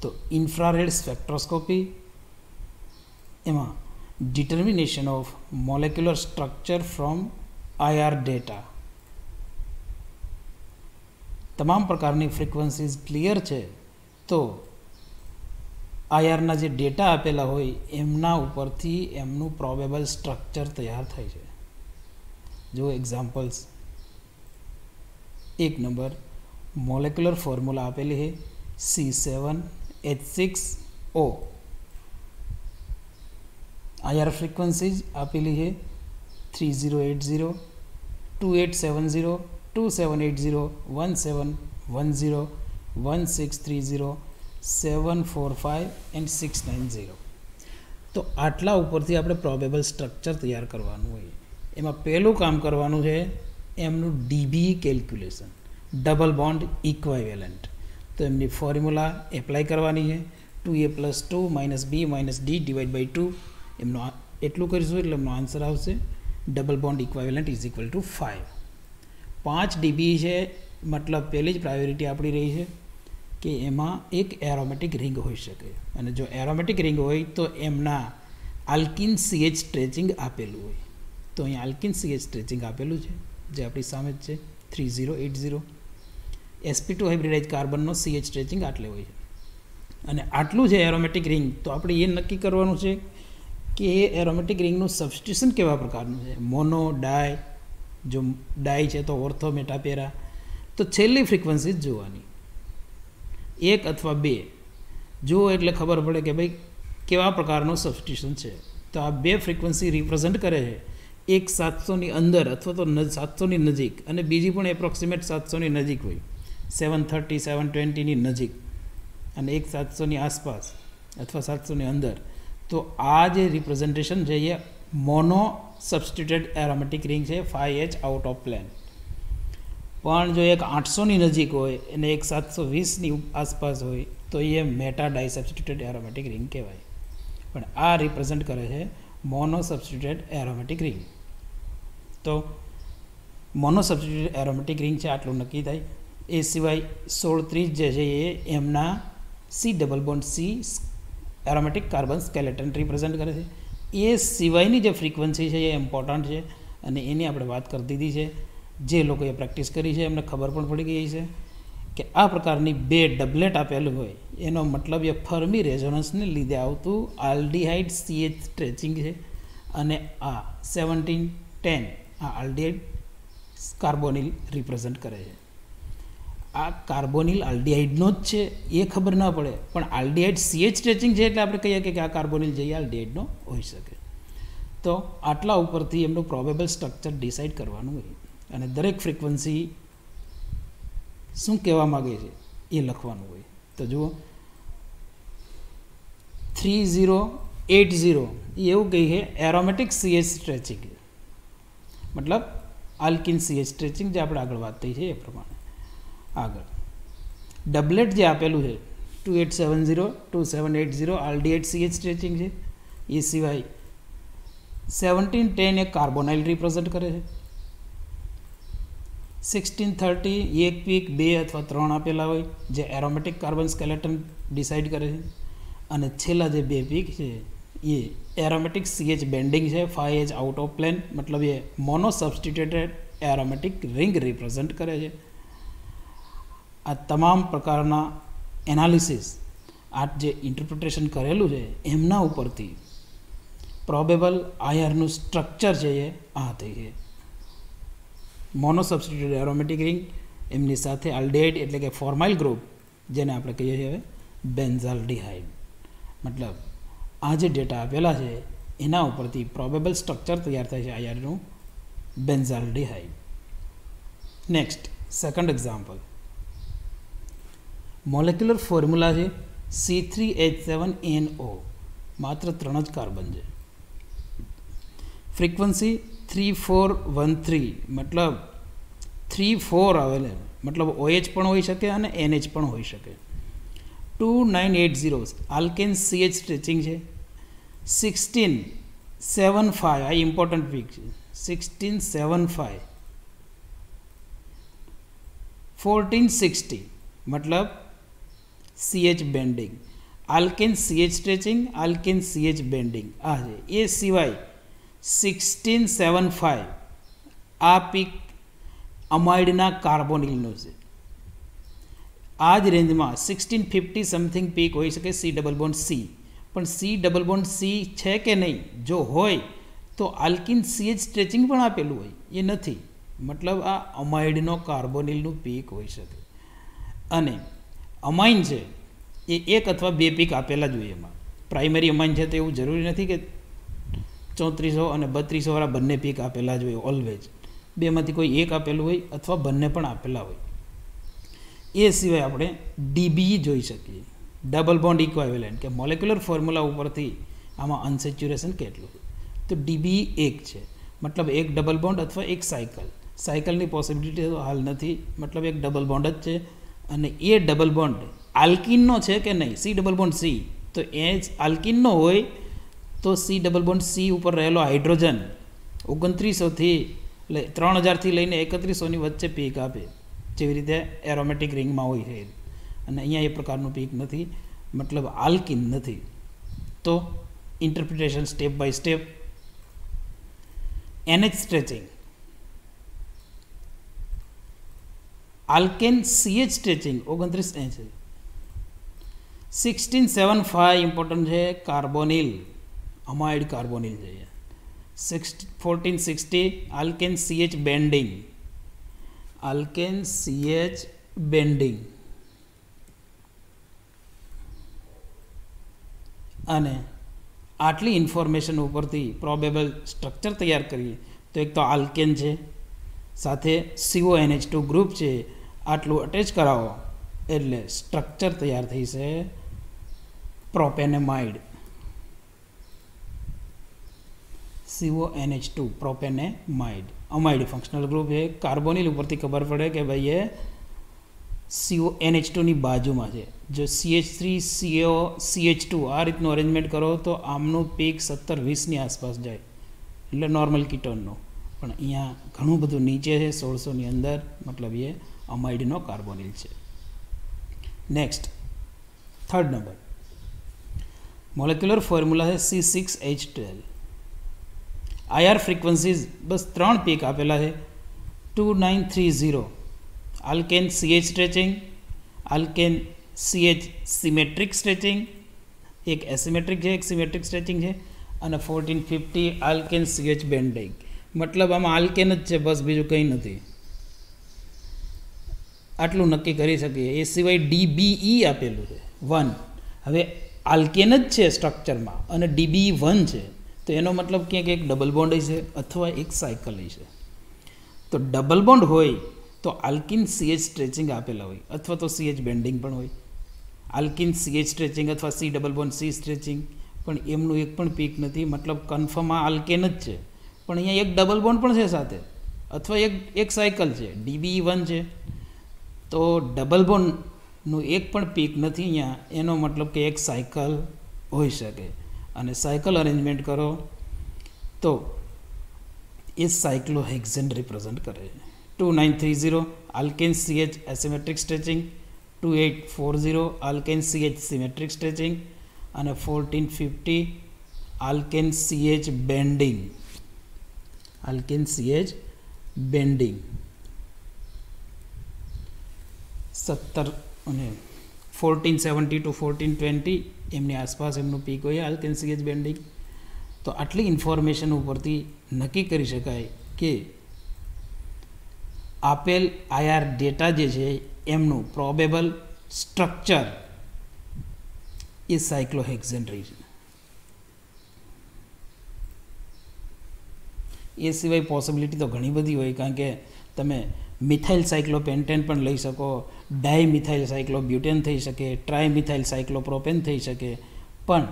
तो infrared spectroscopy, એમાં determination of molecular structure from IR data. તમામ પ્રકારની ફ્રીક્વન્સીઝ ક્લિયર છે તો IRના જે ડેટા આપેલા હોય એમના ઉપરથી એમનું પ્રોબેબલ સ્ટ્રક્ચર તૈયાર થાય છે. જો એક્ઝામ્પલ્સ, 1 નંબર મોલેક્યુલર ફોર્મ્યુલા આપેલી છે C7H6O. IR ફ્રીક્વન્સીઝ આપેલી છે 3080, 2870, 2780, 1710, 1630, 745 એન્ડ 690. તો આટલા ઉપરથી આપણે પ્રોબેબલ સ્ટ્રક્ચર તૈયાર કરવાનું હોય. એમાં પહેલું કામ કરવાનું છે એમનું DBE કેલ્ક્યુલેશન, ડબલ બોન્ડ ઇક્વાવેલન્ટ. તો એમની ફોર્મ્યુલા એપ્લાય કરવાની છે 2a+2 - b - d / 2. એમનો એટલું કરીશું એટલે એમનો આન્સર આવશે ડબલ બોન્ડ ઇક્વાવેલન્ટ = 5. 5 dB છે, મતલબ પહેલી જ પ્રાયોરિટી આપણી રહી છે કે એમાં એક એરોમેટિક રિંગ હોઈ શકે, અને જો એરોમેટિક રિંગ હોય તો એમના આલ્કિન CH સ્ટ્રેચિંગ આપેલું હોય. તો અહીંયા આલ્કિન CH સ્ટ્રેચિંગ આપેલું છે જે આપણી સામે જ છે 3080. sp2 હાઇબ્રિડાઇઝ કાર્બનનો CH સ્ટ્રેચિંગ આટલે હોય છે, અને આટલું છે એરોમેટિક રિંગ. તો આપણે એ નક્કી કરવાનું છે કે એ એરોમેટિક રિંગનું સબસ્ટિટ્યુશન કેવા પ્રકારનું છે, મોનો, ડાય. જો ડાય છે તો ઓર્થો, મેટા, પેરા. તો છેલ્લી ફ્રીક્વન્સી જ જોવાની, 1 અથવા 2 જુઓ એટલે ખબર પડે કે ભાઈ કેવા પ્રકારનું સબસ્ટિટ્યુશન છે. તો આ 2 ફ્રીક્વન્સી રિપ્રેઝન્ટ કરે છે, એક 700ની અંદર અથવા તો 700ની નજીક, અને બીજી પણ એપ્રોક્સિમેટ 700ની નજીક હોય, 730, 720ની નજીક, અને એક 700ની આસપાસ અથવા 700ની અંદર. તો આ જે રિપ્રેઝન્ટેશન છે એ મોનો સબસ્ટિટ્યુટેડ એરોમેટિક રિંગ છે, 5H આઉટ ઓફ પ્લેન. પણ જો એક 800ની નજીક હોય અને એક 720ની આસપાસ હોય તો એ મેટા ડાઈ સબસ્ટિટ્યુટેડ એરોમેટિક રિંગ કહેવાય. પણ આ રિપ્રેઝન્ટ કરે છે મોનો સબસ્ટિટ્યુટેડ એરોમેટિક રિંગ. તો મોનો સબસ્ટિટ્યુટેડ એરોમેટિક રિંગ છે આટલું નક્કી થાય. એ સિવાય 1630 જે છે એ એમના C double bond C aromatic carbon skeleton represent કરે છે. એ સિવાયની જે ફ્રીક્વન્સી છે એ ઇમ્પોર્ટન્ટ છે, અને એની આપણે વાત કરી દીધી છે. જે લોકોએ પ્રેક્ટિસ કરી છે એમને ખબર પણ પડી ગઈ છે કે આ પ્રકારની 2 ડબલેટ આપેલું હોય એનો મતલબ એ ફર્મી રેઝોનન્સને લીધે આવતું આલ્ડીહાઇડ CH સ્ટ્રેચિંગ છે, અને આ 1710 આ આલ્ડીહાઇડ કાર્બોનિલ રિપ્રેઝન્ટ કરે છે. આ કાર્બોનિલ આલ્ડીહાઇડનો જ છે એ ખબર ના પડે, પણ આલ્ડીહાઇડ CH સ્ટ્રેચિંગ છે એટલે આપણે કહીએ કે આ કાર્બોનિલ જે આલ્ડીહાઇડનો હોઈ શકે. તો આટલા ઉપરથી એમનું પ્રોબેબલ સ્ટ્રક્ચર ડિસાઇડ કરવાનું હોય, અને દરેક ફ્રીક્વન્સી શું કહેવા માગે છે એ લખવાનું હોય. તો જુઓ 3080 એ એવું કહે છે એરોમેટિક CH સ્ટ્રેચિંગ, મતલબ આલ્કિન CH સ્ટ્રેચિંગ જે આપણે આગળ વાત થઈ છે એ પ્રમાણે. આગળ ડબલેટ જે આપેલું છે 2870, 2780 આલ્ડીહાઇડ CH સ્ટ્રેચિંગ છે. એ સિવાય 1710 એ કાર્બોનાઇલ રિપ્રેઝન્ટ કરે છે. 1630 એક પીક 2 અથવા 3 આપેલા હોય જે એરોમેટિક કાર્બન સ્કેલેટન ડિસાઇડ કરે છે, અને છેલ્લા જે 2 પીક છે એ એરોમેટિક CH બેન્ડિંગ છે, 5H આઉટ ઓફ પ્લેન, મતલબ એ mono substituted aromatic ring represent કરે છે. આ તમામ પ્રકારના એનાલિસિસ, આ જે ઇન્ટરપ્રિટેશન કરેલું છે એમના ઉપરથી પ્રોબેબલ IRનું સ્ટ્રક્ચર છે એ આ થઈ છે. મોનો સબસ્ટિટ્યુટેડ એરોમેટિક રિંગ, એમની સાથે આલ્ડીહાઇડ એટલે કે ફોર્માઇલ ગ્રુપ, જેને આપણે કહીએ છીએ હવે બેન્ઝાલ્ડીહાઇડ. મતલબ આ જે ડેટા આપેલા છે એના ઉપરથી પ્રોબેબલ સ્ટ્રક્ચર તૈયાર થાય છે IRનું benzaldehyde. Next second example, molecular formula છે C3H7NO, માત્ર 3 જ કાર્બન છે. ફ્રીક્વન્સી 3413, મતલબ 34 આવેલે, મતલબ OH પણ હોઈ શકે અને NH પણ હોઈ શકે. 2980 આલ્કેન CH સ્ટ્રેચિંગ છે. 1675 આ ઇમ્પોર્ટન્ટ પીક છે, 1675. 1460 મતલબ CH bending, alkane CH stretching, alkane CH bending આ છે. એ સિવાય 1675 આ પીક અમાઇડના કાર્બોનિલનો છે. આ જ રેન્જમાં 1650 સમથિંગ પીક હોઈ શકે C ડબલ બોન્ડ C. પણ C ડબલ બોન્ડ C છે કે નહીં, જો હોય તો આલ્કિન CH સ્ટ્રેચિંગ પણ આપેલું હોય, એ નથી. મતલબ આ અમાઇડનો કાર્બોનિલનું પીક હોઈ શકે. અને અમાઇન છે એ એક અથવા બે પીક આપેલા જોઈએ. એમાં પ્રાઇમરી અમાઇન છે તો એવું જરૂરી નથી કે 3400 અને 3200 વાળા બંને પીક આપેલા જ હોય ઓલવેજ. બેમાંથી કોઈ એક આપેલું હોય અથવા બંને પણ આપેલા હોય. એ સિવાય આપણે DBE જોઈ શકીએ, ડબલ બોન્ડ ઇક્વાવેલેન્ટ, કે મોલેક્યુલર ફોર્મ્યુલા ઉપરથી આમાં અનસેચ્યુરેશન કેટલું. તો DBE એક છે, મતલબ એક ડબલ બોન્ડ અથવા એક સાયકલ. સાયકલની પોસિબિલિટી તો હાલ નથી, મતલબ એક ડબલ બોન્ડ જ છે. અને એ ડબલ બોન્ડ આલ્કિનનો છે કે નહીં, C ડબલ બોન્ડ C, તો એ જ આલ્કિનનો હોય તો C ડબલ બોન્ડ C ઉપર રહેલો હાઇડ્રોજન 2900થી 3000થી લઈને 3100ની વચ્ચે પીક આપે, જેવી રીતે એરોમેટિક રિંગમાં હોય છે. અને અહીંયા એ પ્રકારનું પીક નથી, મતલબ આલ્કિન નથી. તો interpretation step by step. NH stretching, alkane CH stretching 2980. 1675 important છે, કાર્બોનિલ, અમાઇડ કાર્બોનિલ છે. 1460 alkane CH bending, alkane CH bending. અને આટલી ઇન્ફોર્મેશન ઉપરથી પ્રોબેબલ સ્ટ્રક્ચર તૈયાર કરીએ તો એક તો આલ્કેન છે, સાથે CONH2 ગ્રુપ છે, આટલું અટેચ કરાવો એટલે સ્ટ્રક્ચર તૈયાર થઈ છે પ્રોપેનેમાઇડ. CONH2 પ્રોપેનેમાઇડ અમાઇડ ફંક્શનલ ગ્રુપ છે. કાર્બોનિલ ઉપરથી ખબર પડે કે ભાઈ એ CONH2 ની બાજુમાં છે. જો CH3CO CH2 આ રીતનું અરેન્જમેન્ટ કરો તો આમનું પીક 17-20ની આસપાસ જાય, એટલે નોર્મલ કીટોનનું. પણ અહીંયા ઘણું બધું નીચે છે, 1600ની અંદર, મતલબ એ અમાઇડનો કાર્બોનિલ છે. Next, third number, molecular formula છે C6H12. IR ફ્રીક્વન્સીઝ બસ 3 પીક આપેલા છે. 2930 alkane CH stretching, alkane CH symmetric stretching, એક એસિમેટ્રિક છે, એક સિમેટ્રિક સ્ટ્રેચિંગ છે. અને 1450 આલ્કેન CH બેન્ડિંગ. મતલબ આમાં આલ્કેન જ છે, બસ બીજું કંઈ નથી. આટલું નક્કી કરી શકીએ. એ સિવાય DBE આપેલું છે 1. હવે આલ્કેન જ છે સ્ટ્રક્ચરમાં અને DBE 1 છે, તો એનો મતલબ ક્યાંક એક ડબલ બોન્ડ છે અથવા એક સાયકલ છે. તો ડબલ બોન્ડ હોય તો આલ્કિન CH સ્ટ્રેચિંગ આપેલા હોય અથવા તો CH બેન્ડિંગ પણ હોય. આલ્કિન CH સ્ટ્રેચિંગ અથવા C double bond C stretching, પણ એમનું એક પણ પીક નથી, મતલબ કન્ફર્મ આ આલ્કેન જ છે. પણ અહીંયા એક ડબલ બોન્ડ પણ છે સાથે, અથવા એક સાયકલ છે, DBE 1 છે. તો ડબલ બોન્ડનું એક પણ પીક નથી અહીંયા, એનો મતલબ કે એક સાયકલ હોઈ શકે. અને સાયકલ અરેન્જમેન્ટ કરો તો એ સાયક્લોહેક્ઝેન રિપ્રેઝન્ટ કરે છે. 2930 alkane CH asymmetric stretching, 2840 alkane CH symmetric stretching અને 1450 alkane CH bending. Alkane CH bending 17 અને 1470 to 1420 એમની આસપાસ એમનું પીક હોય આલ્કેન CH બેન્ડિંગ. તો આટલી ઇન્ફોર્મેશન ઉપરથી નક્કી કરી શકાય કે આપેલ IR ડેટા જે છે એમનું પ્રોબેબલ સ્ટ્રક્ચર એ સાયક્લોહેક્ઝેન રહી છે. એ સિવાય પોસિબિલિટી તો ઘણી બધી હોય, કારણ કે તમે મિથાઇલ સાયક્લોપેન્ટેન પણ લઈ શકો, ડાયમિથાઇલ સાયક્લોબ્યુટેન થઈ શકે, ટ્રાયમિથાઇલ સાયક્લોપ્રોપેન થઈ શકે. પણ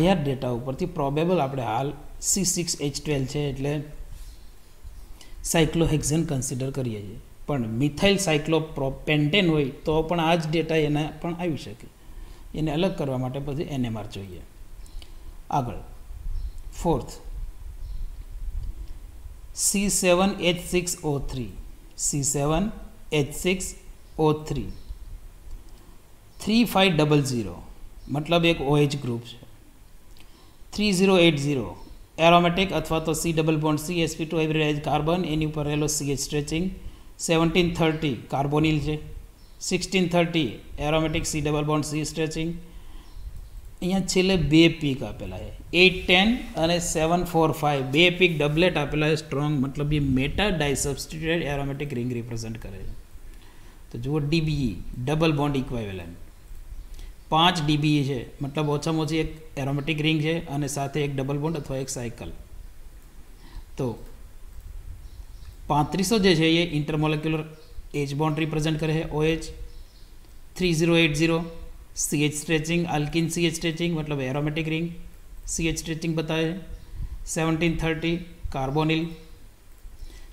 IR ડેટા ઉપરથી પ્રોબેબલ આપણે હાલ C6H12 છે એટલે સાયક્લોહેક્ઝેન કન્સિડર કરીએ છીએ. પણ મિથાઇલ સાયક્લોપ્રોપેન્ટેન હોય તો પણ આ જ ડેટા એના પણ આવી શકે. એને અલગ કરવા માટે પછી NMR જોઈએ. આગળ ફોર્થ, C7H6O3 C7H6O3 3500 मतलब एक OH ग्रुप है। 3080 एरोमेटिक अथवा तो C double bond CsP2 hybridize carbon एनी पर રહેલો CH स्ट्રેચિંગ। 1730 કાર્બોનિલ છે। 1630 aromatic C double bond C stretching. અહીંયા છેલ્લે બે પીક આપેલા છે 810 અને 745 બે પીક ડબલેટ આપેલા છે સ્ટ્રોંગ, मतलब ये meta di substituted aromatic ring represent करे। तो जुओ DBE double bond equivalent 5 DBE है, मतलब ओछामां ओછી एक एरोमेटिक रिंग है और साथ एक डबल बॉन्ड अथवा एक साइकल। तो 3500 जो है ये इंटरमोलिक्युलर H बॉन्ड रिप्रेजेंट करे है OH। 3080 CH stretching alkene CH stretching, मतलब एरोमेटिक रिंग CH स्ट्रेचिंग बताए। 1730 carbonyl.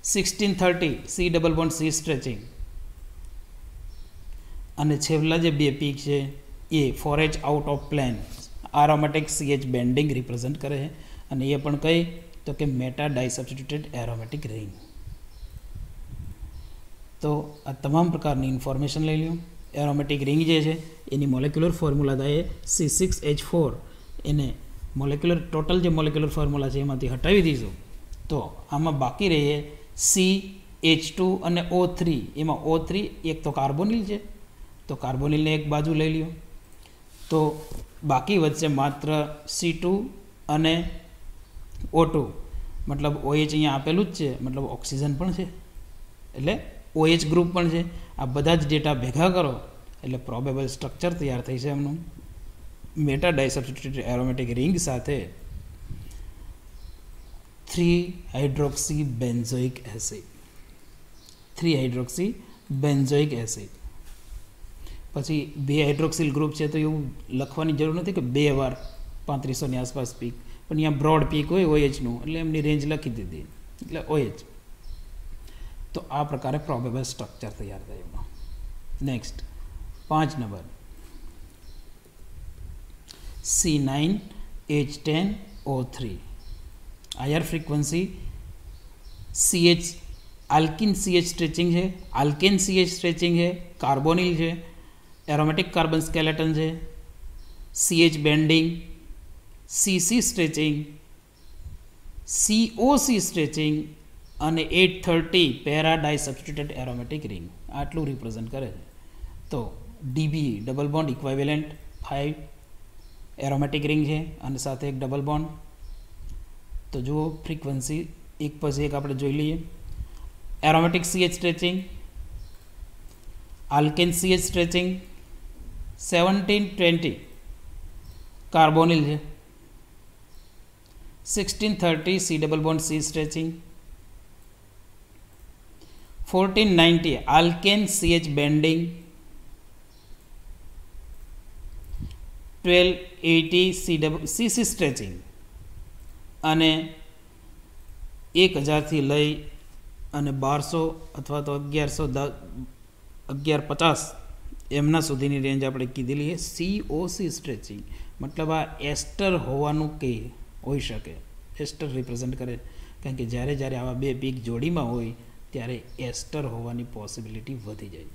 1630 C double bond C stretching અને છેલ્લા જે બે પીક છે એ 4H out of plane aromatic CH bending represent કરે છે અને એ પણ કઈ તો કે મેટા ડાઈ સબસ્ટિટ્યુટેડ એરોમેટિક રિંગ। તો આ તમામ પ્રકારની ઇન્ફોર્મેશન લઈ લ્યો। એરોમેટિક રિંગ જે છે એની મોલેક્યુલર ફોર્મ્યુલા થાય C6H4, એને મોલેક્યુલર ટોટલ જે મોલેક્યુલર ફોર્મ્યુલા છે એમાંથી હટાવી દઈશું તો આમાં બાકી રહે CH2 અને O3। એમાં O3 એક તો કાર્બોનિલ છે, तो कार्बोनिल ने एक बाजू ले लियो तो बाकी वच्चे मात्र C2 અને O2, मतलब OH અહીંયા આપેલું જ છે, मतलब ऑक्सीजन પણ છે એટલે OH ગ્રુપ પણ છે। આ બધા જ ડેટા ભેગા કરો એટલે પ્રોબેબલ સ્ટ્રક્ચર તૈયાર થઈ છે એમનું મેટા ડાઈ સબસ્ટિટ્યુટેડ એરોમેટિક રિંગ સાથે 3-હાઇડ્રોક્સી બેન્ઝોઇક એસિડ। 3-હાઇડ્રોક્સી બેન્ઝોઇક એસિડ પછી 2 હાઇડ્રોક્સિલ ગ્રુપ છે તો એવું લખવાની જરૂર નથી કે 2 વાર 3500 ની આસપાસ પીક, પણ અહીંયા બ્રોડ પીક હોય OH નું એટલે એમની રેન્જ લખી દીધી એટલે OH। તો આ પ્રકારે પ્રોબેબલ સ્ટ્રક્ચર તૈયાર થાય એમાં। Next 5 number C9H10O3 higher frequency CH alkyne CH stretching है, अल्केन CH स्ट्रेचिंग है, कार्बोनिल है, एरोमेटिक कार्बन स्केलेटन है, CH bending, CC stretching, COC stretching અને 830 પેરા ડાઈ સબસ્ટિટ્યુટેડ એરોમેટિક રિંગ આટલું રિપ્રેઝેન્ટ કરે છે। તો DBE double bond equivalent 5 aromatic ring છે અને સાથે એક ડબલ બોન્ડ। તો જુઓ ફ્રીક્વન્સી એક પછી એક આપણે જોઈ લઈએ। Aromatic CH stretching, alkane CH stretching 1720 carbonyl है। 1630 C double bond C stretching. 1490 alkane CH bending. 1280 CC stretching અને 1000 થી લઈ અને 1200 અથવા તો 1150 એમના સુધીની રેન્જ આપણે કીધેલી છે। COC સ્ટ્રેચિંગ मतलब આ એસ્ટર હોવાનું કે હોઈ શકે, એસ્ટર રિપ્રેઝેન્ટ કરે કારણ કે જ્યારે જ્યારે આવા બે પીક જોડીમાં હોય ત્યારે એસ્ટર હોવાની પોસિબિલિટી વધી જાય।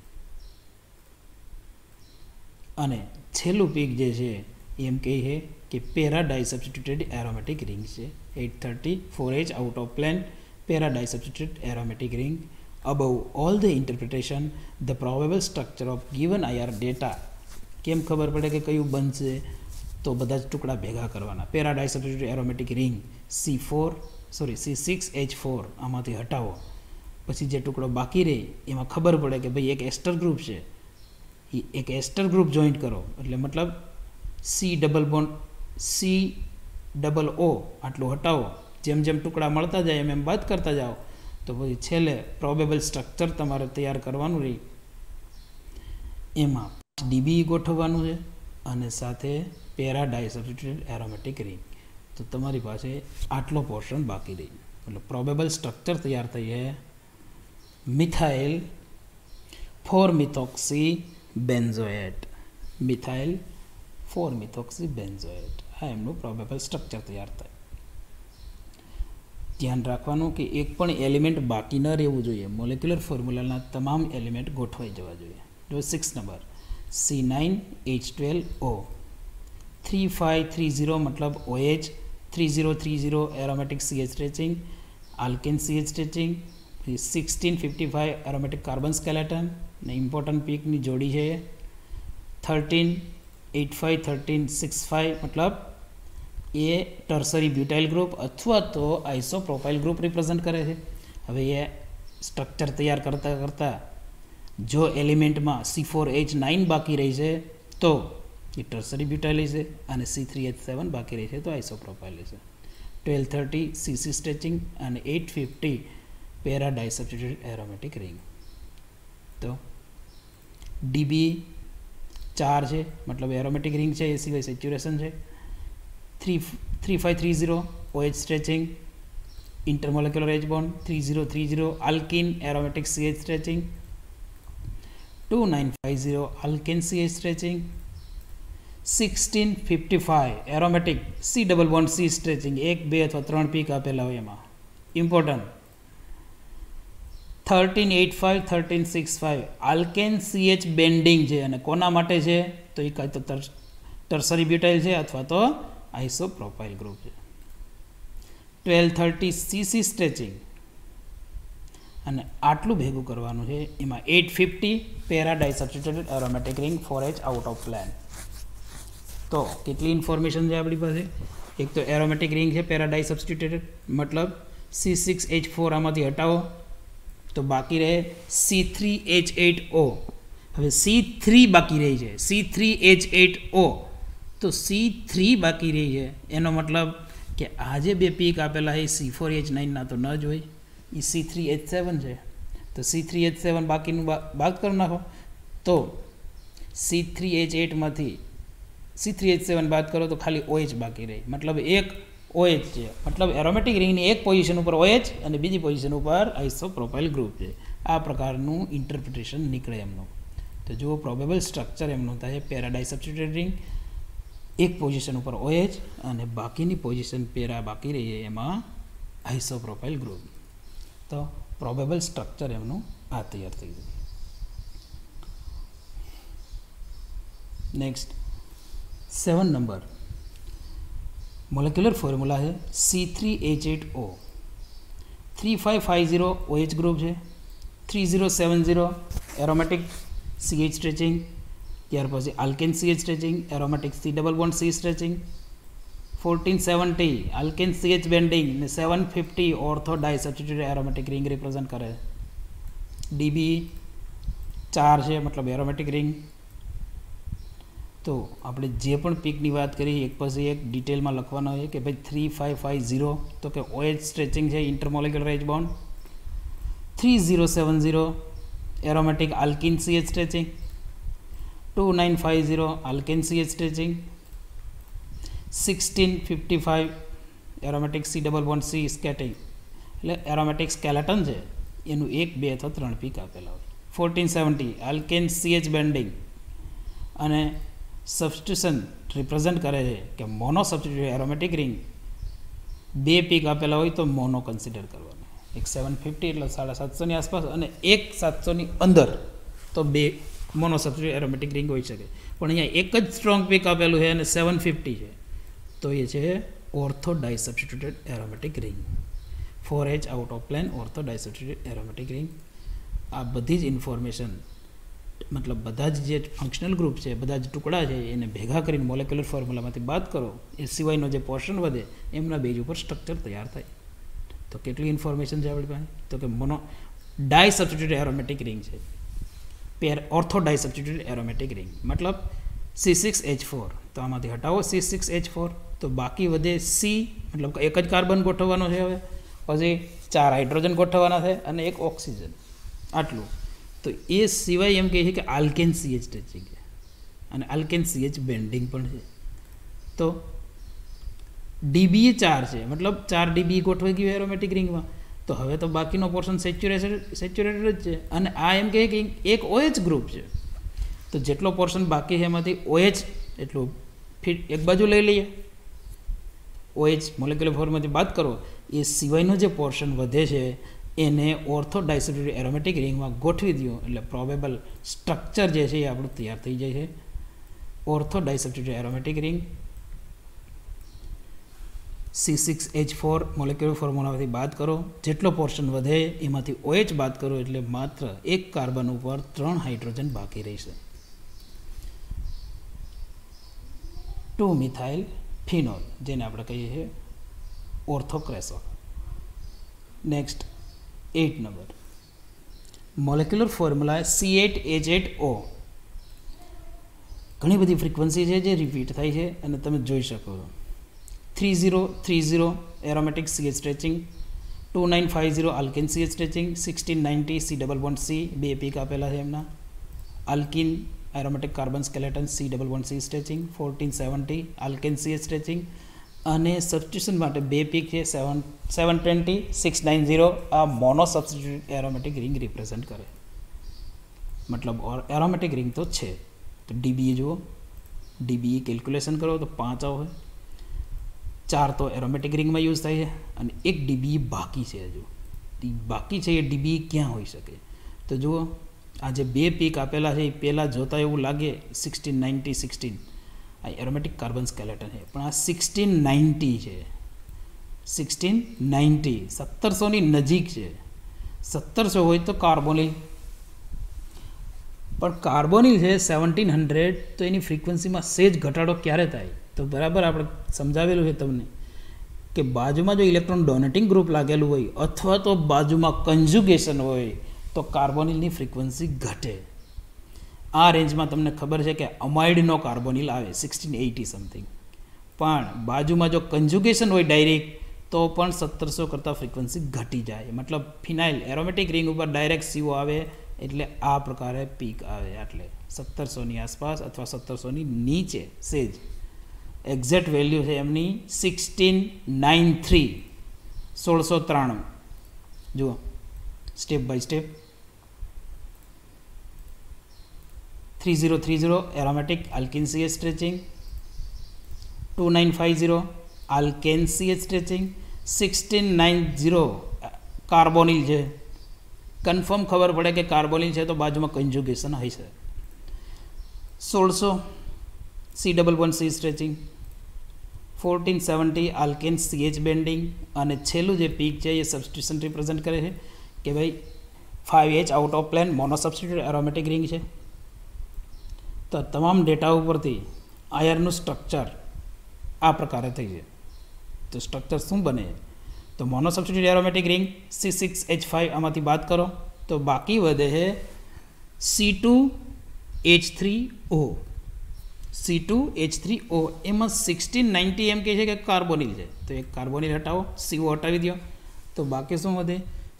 અને છેલ્લું પીક જે છે એમ કહે છે કે પેરા ડાઈ સબસ્ટિટ્યુટેડ એરોમેટિક રિંગ છે। 830 4H out of plane para disubstituted aromatic ring। Above all the interpretation, the probable structure of given IR data કેમ ખબર પડે કે કયું બનશે તો બધા જ ટુકડા ભેગા કરવાના। પેરા ડાઈસબસ્ટિટ્યુટેડ એરોમેટિક રિંગ C6H4 આમાંથી હટાવો પછી જે ટુકડો બાકી રહે એમાં ખબર પડે કે ભાઈ એક એસ્ટર ગ્રુપ છે, એક એસ્ટર ગ્રુપ જોઈન્ટ કરો એટલે मतलब C ડબલ બોન્ડ COO આટલું હટાવો। જેમ જેમ ટુકડા મળતા જાય એમ બાદ કરતા જાઓ તો પછી છેલ્લે પ્રોબેબલ સ્ટ્રક્ચર તમારે તૈયાર કરવાનું રહી। એમાં DBE ગોઠવવાનું છે અને સાથે પેરા ડાઈ સબસ્ટિટ્યુટેડ એરોમેટિક રિંગ। તો તમારી પાસે આટલો પોર્શન બાકી રહી એટલે પ્રોબેબલ સ્ટ્રક્ચર તૈયાર થઈ છે મિથાઇલ 4-મિથોક્સી બેન્ઝોએટ। મિથાઇલ 4-મિથોક્સી બેન્ઝોએટ આ એમનું પ્રોબેબલ સ્ટ્રક્ચર તૈયાર થાય। ધ્યાન રાખવાનું કે એક પણ એલિમેન્ટ બાકી ન રહેવું જોઈએ, મોલેક્યુલર ફોર્મ્યુલાના તમામ એલિમેન્ટ ગોઠવાઈ જવા જોઈએ। જો 6 નંબર C9H12O 3530 मतलब OH, 3030 aromatic CH stretching, Alcaine CH stretching, 1655 aromatic carbon skeleton ने इम्पोर्टન્ટ पीकनी जोड़ी है 1385 1365 मतलब ये टर्सरी ब्यूटाइल ग्रुप अथवा तो आइसोप्रोपाइल ग्रुप रिप्रेजेंट करे है। हवे ये स्ट्रक्चर तैयार करता करता जो एलिमेंट में C4H9 बाकी रही है तो ये टर्सरी ब्यूटाइल है और C3H7 बाकी रही है तो आइसोप्रोपाइल है। 1230 CC स्ट्रेचिंग और 850 पेरा डाइसब्स्टिट्यूटेड एरोमेटिक रिंग। तो DB 4 है मतलब एरोमेटिक रिंग है, ए सिवाय सेच्युरेशन है। 3530 OH stretching, intermolecular H bond, 3030 alkene aromatic CH stretching, 2950 alkene CH stretching, 1655 aromatic C double bond C stretching, 1 2 अथवा 3 पीक आपेला होय एमां इम्पोर्टન્ટ। 1385 1365 अल्केन CH बेन्डिंग है અને કોના માટે છે તો એ કાં તો ટર્સરી બ્યુટાઇલ છે અથવા તો આઇસોપ્રોપાઇલ ગ્રુપ છે। 1230 CC સ્ટ્રેચિંગ અને આટલું ભેગું કરવાનું છે એમાં 850 para disubstituted aromatic ring 4H out of plane. તો કેટલી ઇન્ફોર્મેશન છે આપણી પાસે? એક તો એરોમેટિક રિંગ છે પેરા ડાઇસબ્સ્ટિટ્યુટેડ मतलब C6H4 આમાંથી હટાવો तो बाकी रहे C3H8O। હવે C3 બાકી રહી છે C3H8O તો C3 બાકી રહી છે એનો મતલબ કે આ જે બે પીક આપેલા છે C4H9 ના તો ન જ હોય, એ C3H7 છે તો C3H7 બાકીનું બાદ કરી નાખો તો C3H8 માંથી C3H7 બાદ કરો તો ખાલી OH બાકી રહી मतलब एक OH છે मतलब એરોમેટિક રિંગની એક પોઝિશન ઉપર OH અને બીજી પોઝિશન ઉપર આઇસોપ્રોપાઇલ ગ્રુપ છે। આ પ્રકારનું ઇન્ટરપ્રિટેશન નીકળે એમનું। તો જો પ્રોબેબલ સ્ટ્રક્ચર એમનું થાય પેરા ડાઇસબ્સ્ટિટ્યુટેડ રિંગ, એક પોઝિશન ઉપર OH અને બાકીની પોઝિશન પેરા બાકી રહી એમાં આઇસોપ્રોપાઇલ ગ્રુપ। તો પ્રોબેબલ સ્ટ્રક્ચર એમનું આ તૈયાર થઈ ગયું। નેક્સ્ટ 7 નંબર मोलिकुलर फॉर्मूला है C3H8O। 3550 OH ग्रुप है, 3070 एरोमेटिक CH स्ट्रेचिंग, ત્યાર પછી alkane CH stretching, aromatic C double bond C stretching, 1470 alkane CH bending ને 750 ortho disubstituted aromatic ring represent કરે। DB 4 છે मतलब એરોમેટિક રિંગ। तो આપણે જે પણ પીકની વાત કરી એક પછી એક ડિટેલમાં લખવાનો છે કે ભાઈ 3550 તો કે OH સ્ટ્રેચિંગ છે ઇન્ટરમોલિક્યુલર H bond, 3070 aromatic alkyne CH stretching, 2950 alkane CH stretching, 1655 aromatic C double bond C skating એટલે એરોમેટિક સ્કેલેટન છે એનું 1 2 અથવા 3 પીક આપેલા હોય। 1470 આલ્કેન CH બેન્ડિંગ અને સબસ્ટિટ્યુશન રિપ્રેઝન્ટ કરે છે કે mono substituted aromatic ring 2 peak આપેલા હોય તો મોનો કન્સિડર કરવાનું। એક 750 એટલે 750 ની આસપાસ અને એક 700 ની અંદર તો 2 મોનો સબસ્ટિટ્યુટેડ એરોમેટિક રિંગ હોઈ શકે, પણ અહીંયા એક જ સ્ટ્રોંગ પીક આપેલું છે અને 750 છે તો એ છે ortho disubstituted aromatic ring 4H out of plane ortho disubstituted aromatic ring. આ બધી જ ઇન્ફોર્મેશન मतलब બધા જ જે ફંક્શનલ ગ્રુપ છે બધા જ ટુકડા છે એને ભેગા કરીને મોલેક્યુલર ફોર્મ્યુલામાંથી બાદ કરો એ સિવાયનો જે પોર્શન વધે એમના બેઝ ઉપર સ્ટ્રક્ચર તૈયાર થાય। તો કેટલી ઇન્ફોર્મેશન છે આપણી પાસે? તો કે મોનો ડાઇસબ્સ્ટિટ્યુટેડ એરોમેટિક રિંગ છે પેર ઓર્થો ડાઇસબ્સ્ટિટ્યુટેડ એરોમેટિક રિંગ मतलब C6H4 તો આમાંથી હટાવો C6H4 તો બાકી વધે C मतलब એક જ કાર્બન ગોઠવવાનો છે, હવે પછી 4 હાઇડ્રોજન ગોઠવવાના છે અને એક ઓક્સિજન આટલું। तो ये सिवाय एम कही कि आल्केन CH स्ट्रेचिंग है और आल्केन CH बेन्डिंग पण है। तो DB 4 है मतलब 4 DB गोठवाई गई एरोमेटिक रिंग में तो हवे तो बाकीनो पोर्शन सेच्युरेटेड है और आ एम कहे कि एक OH ग्रुप है तो जेटलो पोर्शन बाकी है एमांथी OH एटलो फिर एक बाजू लई लईए OH मोलेक्युलर फॉर्ममांथी बात करो ये सिवायनो जे पोर्शन वधे छे એને ઓર્થો ડાઇસબ્સ્ટિટ્યુટેડ એરોમેટિક રિંગમાં ગોઠવી દો એટલે પ્રોબેબલ સ્ટ્રક્ચર જે છે એ આપણું તૈયાર થઈ જાય છે। Ortho disubstituted aromatic ring C6H4 molecular ફોર્મ્યુલામાંથી બાદ કરો, જેટલો પોર્શન વધે એમાંથી OH બાદ કરો એટલે માત્ર એક કાર્બન ઉપર 3 હાઇડ્રોજન બાકી રહેશે. 2મિથાઇલ ફિનોલ, જેને આપણે કહીએ છીએ ortho cresol. Next 8 number molecular formula C8H8O. ઘણી બધી ફ્રીક્વન્સી છે જે રિપીટ થાય છે અને તમે જોઈ શકો છો. 3030 aromatic CH stretching, 2950 alkane CH stretching, 1690 C double bond C, બે પીક આપેલા છે એમના. Alkyne aromatic carbon skeleton C double bond C stretching, 1470 alkane CH stretching અને સબસ્ટિટ્યુશન માટે બે પીક છે 720 690. આ mono substitute aromatic ring represent કરે, મતલબ એરોમેટિક રિંગ તો છે. તો DBE જુઓ, DBE કેલ્ક્યુલેશન કરો તો 5 આવે, 4 તો એરોમેટિક રિંગમાં યુઝ થાય છે અને એક DBE બાકી છે. હજુ બાકી છે એ DBE ક્યાં હોઈ શકે? તો જુઓ, આ જે બે પીક આપેલા છે એ પહેલાં જોતાં એવું લાગે 1690 16 આ એરોમેટિક કાર્બન સ્કેલેટન છે, પણ આ 1690 છે. 1690 1700ની નજીક છે. 1700 હોય તો કાર્બોનિલ, પણ કાર્બોનિલ છે 1700, તો એની ફ્રીક્વન્સીમાં સેજ ઘટાડો ક્યારે થાય? તો બરાબર આપણે સમજાવેલું છે તમને કે બાજુમાં જો ઇલેક્ટ્રોન ડોનેટિંગ ગ્રુપ લાગેલું હોય અથવા તો બાજુમાં કન્જુગેશન હોય તો કાર્બોનિલની ફ્રીક્વન્સી ઘટે. આ રેન્જમાં તમને ખબર છે કે અમાઇડનો કાર્બોનિલ આવે 1680 સમથિંગ, પણ બાજુમાં જો કન્જુગેશન હોય ડાયરેક્ટ તો પણ 1700 કરતાં ફ્રીક્વન્સી ઘટી જાય. મતલબ ફિનાઇલ એરોમેટિક રિંગ ઉપર ડાયરેક્ટ CO આવે એટલે આ પ્રકારે પીક આવે, એટલે 1700ની આસપાસ અથવા 1700ની નીચે સેજ. એક્ઝેક્ટ વેલ્યુ છે એમની 1693, 1693. જુઓ step by step. 3030 aromatic alkyne CH stretching, 2950 alkane CH stretching, 1690 carbonyl છે. કન્ફર્મ ખબર પડે કે કાર્બોનિલ છે તો બાજુમાં કન્જુગેશન હશે. 1600 C double bond C stretching, 1470 alkane CH bending અને છેલ્લું જે પીક છે એ સબસ્ટિટ્યુશન રિપ્રેઝેન્ટ કરે છે કે ભાઈ 5H out of plane mono substitute aromatic ring છે. તો તમામ ડેટા ઉપરથી આયરનું સ્ટ્રક્ચર આ પ્રકારે થઈ છે. તો સ્ટ્રક્ચર શું બને? તો mono substitute aromatic ring C6H5 આમાંથી બાદ કરો તો બાકી વધે છે C2H3O. C2H3O એમાં 1690 એમ કહે છે કે કાર્બોનિલ છે, તો એક કાર્બોનિલ હટાવો, CO હટાવી દો, તો બાકી શું વધે?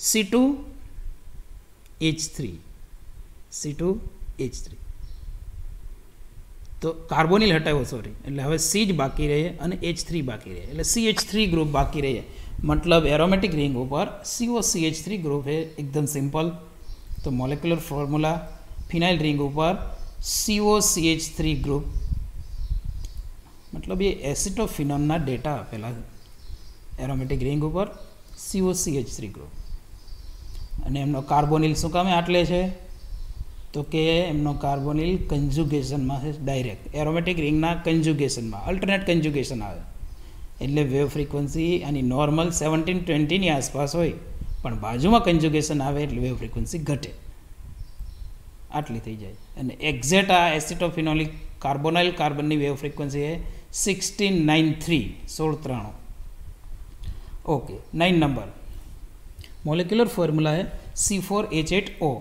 C2H3. C2H3 તો કાર્બોનિલ હટાવ્યો, સોરી, એટલે હવે C જ બાકી રહે અને H3 બાકી રહે, એટલે CH3 ગ્રુપ બાકી રહે. મતલબ એરોમેટિક રિંગ ઉપર COCH3 ગ્રુપ છે, એકદમ સિમ્પલ. તો મોલેક્યુલર ફોર્મ્યુલા ફિનાઇલ રિંગ ઉપર COCH3 ગ્રુપ, મતલબ એ એસિટોફિનોનના ડેટા આપેલા છે. એરોમેટિક રિંગ ઉપર COCH3 ગ્રુપ અને એમનો કાર્બોનિલ શું કામે આટલે છે? તો કે એમનો કાર્બોનિલ કન્જુગેશનમાં છે, ડાયરેક્ટ એરોમેટિક રિંગના કન્જુગેશનમાં, અલ્ટરનેટ કન્જુગેશન આવે એટલે વેવ ફ્રીક્વન્સી આની નોર્મલ 1720ની આસપાસ હોય, પણ બાજુમાં કન્જુગેશન આવે એટલે વેવ ફ્રીક્વન્સી ઘટે, આટલી થઈ જાય. અને એક્ઝેક્ટ આ એસિટોફિનોલિક કાર્બોનાઇલ કાર્બનની વેવ ફ્રીક્વન્સી છે 1693, 1693. ઓકે, 9 નંબર મોલેક્યુલર ફોર્મ્યુલા है C4H8O.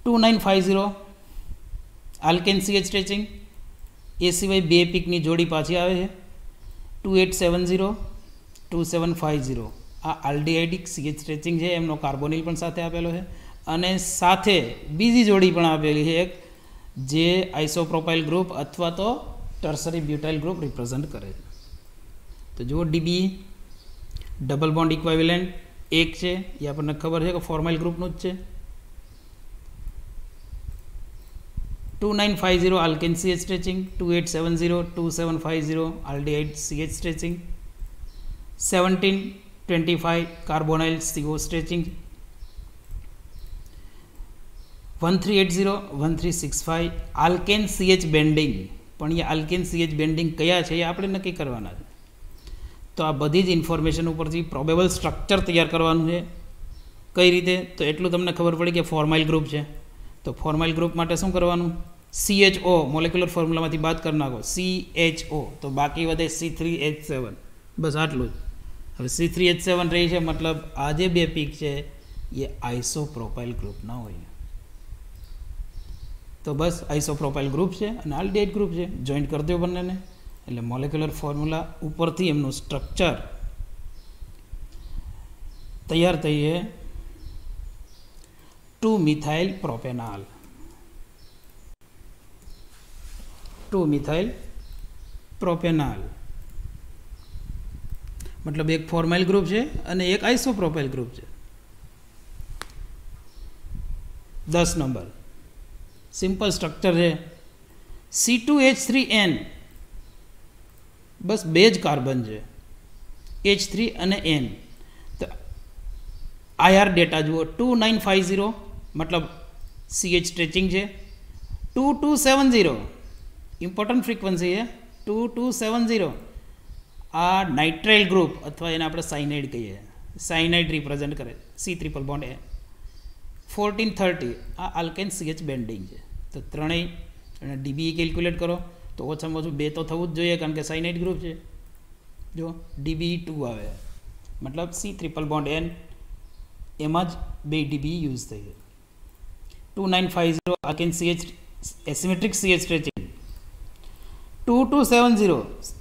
2950 આલ્કેન CH સ્ટ્રેચિંગ, એ સિવાય બે પીકની જોડી પાછી આવે છે 2870 2750. આ આલ્ડિહાઇડિક CH સ્ટ્રેચિંગ છે, એમનો કાર્બોનિલ પણ સાથે આપેલો છે અને સાથે બીજી જોડી પણ આપેલી છે એક, જે આઇસોપ્રોપાઇલ ગ્રુપ અથવા તો ટર્સરી બ્યુટાઇલ ગ્રુપ રિપ્રેઝન્ટ કરે છે. તો જુઓ DBE ડબલ બોન્ડ ઇક્વિવેલન્ટ એક છે, એ આપણને ખબર છે કે ફોર્માઇલ ગ્રુપનું જ છે. 2950 alkane CH stretching, 2870 2750 aldehyde CH stretching, 1725 કાર્બોનાઇલ CO stretching, 1380 1365 alkane CH bending, પણ એ આલ્કેન CH બેન્ડિંગ કયા છે એ આપણે નક્કી કરવાના છે. તો આ બધી જ ઇન્ફોર્મેશન ઉપરથી પ્રોબેબલ સ્ટ્રક્ચર તૈયાર કરવાનું છે. કઈ રીતે? તો એટલું તમને ખબર પડી કે ફોર્માઇલ ગ્રુપ છે. તો ફોર્માઇલ ગ્રુપ માટે શું કરવાનું? CHO મોલેક્યુલર ફોર્મ્યુલામાંથી બાદ કરી નાખો, CHO, તો બાકી વધે C3H7. બસ આટલું જ. હવે C3H7 રહી છે, મતલબ આ જે બે પીક છે એ આઇસોપ્રોપાઇલ ગ્રુપના હોય. તો બસ આઇસોપ્રોપાઇલ ગ્રુપ છે અને આલ્ડિહાઇડ ગ્રુપ છે, જોઈન્ટ કરી દો બંનેને. એટલે મોલેક્યુલર ફોર્મ્યુલા ઉપરથી એમનું સ્ટ્રક્ચર તૈયાર થઈ છે. 2-મિથાઇલ પ્રોપેનાલ, 2-મિથાઇલ પ્રોપેનાલ, મતલબ એક ફોર્માઇલ ગ્રુપ છે અને એક આઇસોપ્રોપાઇલ ગ્રુપ છે. 10 નંબર સિમ્પલ સ્ટ્રક્ચર છે. C2H3N, બસ બે જ કાર્બન છે, H3 અને N. તો IR ડેટા જુઓ, 2950 મતલબ CH સ્ટ્રેચિંગ છે. 2270 ઇમ્પોર્ટન્ટ ફ્રીક્વન્સી છે, 2270. આ નાઇટ્રાઇલ ગ્રુપ અથવા એને આપણે સાઇનાઇડ કહીએ, સાઇનાઇડ રિપ્રેઝેન્ટ કરે, C ટ્રિપલ બોન્ડ A. 1430 આ આલ્કેન CH બેન્ડિંગ છે. તો ત્રણેય DBE કેલ્ક્યુલેટ કરો તો ઓછામાં ઓછું 2 તો થવું જ જોઈએ, કારણ કે સાઇનાઇડ ગ્રુપ છે. જો DBE 2 આવે, મતલબ C ટ્રિપલ બોન્ડ N, એમાં જ 2 DBE યુઝ થઈ છે. 2950 alkane CH asymmetric CH stretching. 2270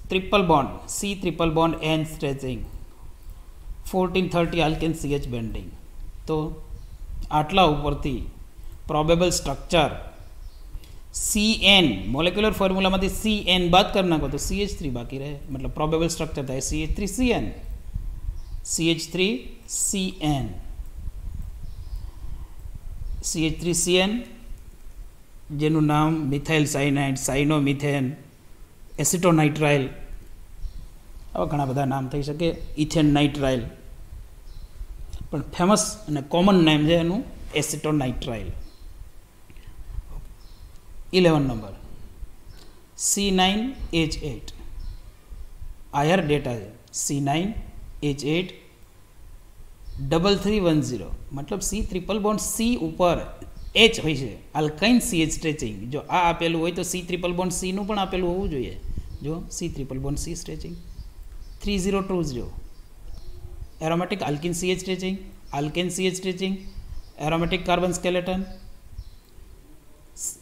triple bond C triple bond N stretching. 1430 alkane CH bending. તો આટલા ઉપરથી પ્રોબેબલ સ્ટ્રક્ચર CN મોલેક્યુલર ફોર્મ્યુલામાંથી CN બાદ કરી નાખો તો CH3 બાકી રહે, મતલબ પ્રોબેબલ સ્ટ્રક્ચર થાય CH3CN, CH3CN, CH3CN, જેનું નામ મિથાઇલ સાઇનાઇડ, સાઇનોમિથેન, એસિટોનાઇટ્રાઇલ, આવા ઘણા બધા નામ થઈ શકે, ઇથેન નાઇટ્રાઇલ, પણ ફેમસ અને કોમન નામ છે એનું એસિટોનાઇટ્રાઇલ. 11 નંબર C9H8 IR ડેટા છે, C9H8 3310, મતલબ C ટ્રિપલ બોન્ડ C ઉપર H હોય છે, આલ્કાઇન CH સ્ટ્રેચિંગ. જો આ આપેલું હોય તો C ટ્રિપલ બોન્ડ C નું પણ આપેલું હોવું જોઈએ. જો C triple bond C stretching. 3020 aromatic alkyne CH stretching, alkane CH stretching, aromatic carbon skeleton,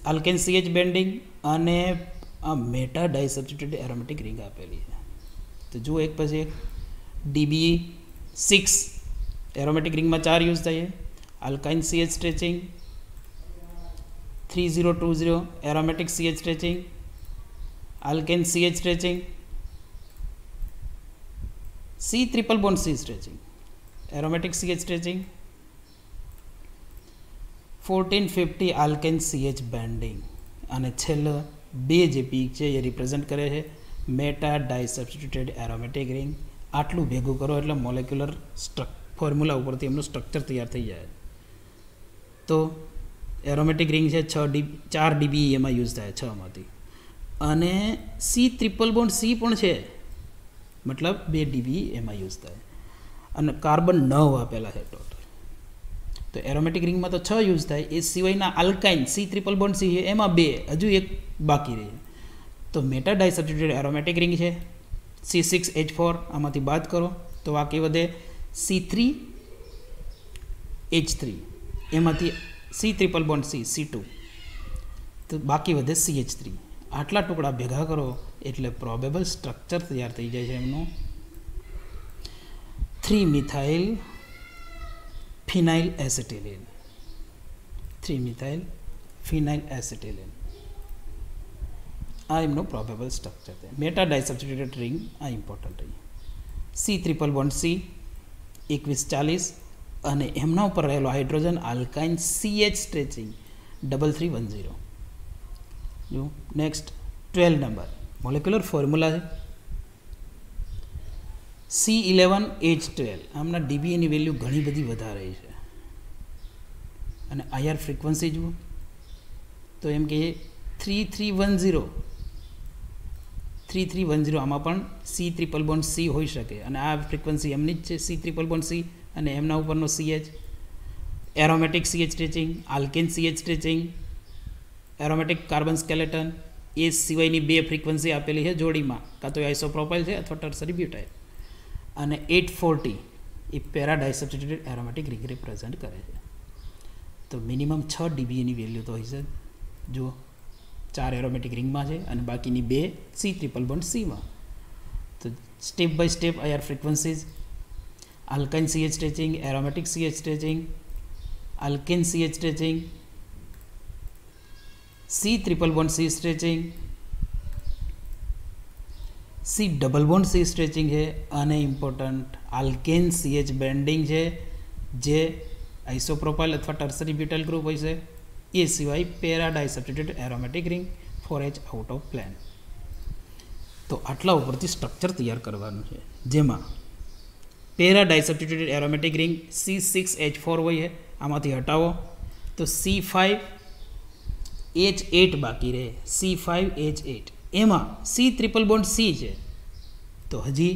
alkane CH bending અને આ મેટા ડાઇસબ્સ્ટિટ્યુટેડ એરોમેટિક રિંગ આપેલી છે. તો જુઓ એક પછી એક. DBE 6 એરોમેટિક રિંગમાં 4 યુઝ થાય છે. Alkyne CH stretching. 3020 aromatic CH stretching, alkane CH stretching, C triple bond C stretching, aromatic CH stretching. 1450 alkane CH bending. અને છેલ્લો બે જે પીક છે એ રિપ્રેઝન્ટ કરે છે મેટા ડાઇસબ્સ્ટિટ્યુટેડ એરોમેટિક રિંગ. આટલું ભેગું કરો એટલે મોલેક્યુલર ફોર્મ્યુલા ઉપરથી એમનું સ્ટ્રક્ચર તૈયાર થઈ જાય. તો એરોમેટિક રિંગ છે 4 DBE એમાં યુઝ થાય 6 માંથી, અને C ટ્રિપલ બોન્ડ C પણ છે, મતલબ 2 DBE એમાં યુઝ થાય, અને કાર્બન 9 આપેલા છે ટોટલ. તો એરોમેટિક રિંગમાં તો 6 યુઝ થાય, એ સિવાયના alkyne C triple bond C છે એમાં 2, હજુ એક બાકી રહે. તો મેટા ડાઇસબ્સ્ટિટ્યુટેડ એરોમેટિક રિંગ છે C6H4, આમાંથી બાદ કરો તો બાકી વધે C3H3, એમાંથી C ટ્રિપલ બોન્ડ C2, તો બાકી વધે CH3. આટલા ટુકડા ભેગા કરો એટલે પ્રોબેબલ સ્ટ્રક્ચર તૈયાર થઈ જાય છે એમનું 3-મિથાઇલ ફિનાઇલ એસિટિલિન. 3-મિથાઇલ ફિનાઇલ એસિટિલિન આ એમનું પ્રોબેબલ સ્ટ્રક્ચર છે. મેટા ડાઇસબ્સ્ટિટ્યુટેડ રિંગ આ ઇમ્પોર્ટન્ટ રહી. C ટ્રિપલ બોન્ડ C 2140 અને એમના ઉપર રહેલો હાઇડ્રોજન આલ્કાઇન CH સ્ટ્રેચિંગ 3310. જો નેક્સ્ટ 12 નંબર મોલેક્યુલર ફોર્મ્યુલા છે C11H12. આમના DBE ની વેલ્યુ ઘણી બધી વધારે છે, અને IR ફ્રીક્વન્સી જુઓ તો એમ કે 3310 3310 આમાં પણ સી ટ્રિપલ બોન્ડ સી હોઈ શકે અને આ ફ્રીક્વન્સી એમની જ છે સી ટ્રિપલ બોન્ડ સી અને એમના ઉપરનો CH. Aromatic CH stretching, alkane CH stretching, aromatic carbon skeleton, એ સિવાયની બે ફ્રીક્વન્સી આપેલી છે જોડીમાં, કાં તો આઇસોપ્રોપાઇલ છે અથવા ટર્સરી બ્યુટાઇલ. અને 840 એ પેરાડાઈ સબસ્ટિટ્યુટેડ એરોમેટિક રિંગ રિપ્રેઝન્ટ કરે છે. તો મિનિમમ 6 dBA ની વેલ્યુ તો હોય છે. જો 4 એરોમેટિક રિંગમાં છે અને બાકીની 2 સી ટ્રિપલ બોન્ડ સીમાં. તો step by step are frequencies: alkyne CH stretching, aromatic CH stretching, alkane CH stretching, C triple bond C stretching, C double bond C stretching છે અને ઇમ્પોર્ટન્ટ આલ્કેન CH બેન્ડિંગ છે જે આઇસોપ્રોપાઇલ અથવા tertiary butyl group હોય છે. એ સિવાય para disubstituted aromatic ring 4H out of plane. તો આટલા ઉપરથી સ્ટ્રક્ચર તૈયાર કરવાનું છે જેમાં પેરાડાઈ સબસ્ટિટ્યુટેડ એરોમેટિક રિંગ C6H4 હોય છે, આમાંથી હટાવો તો C5H8 બાકી રહે. C5H8 એમાં સી ટ્રિપલ બોન્ડ સી છે તો હજી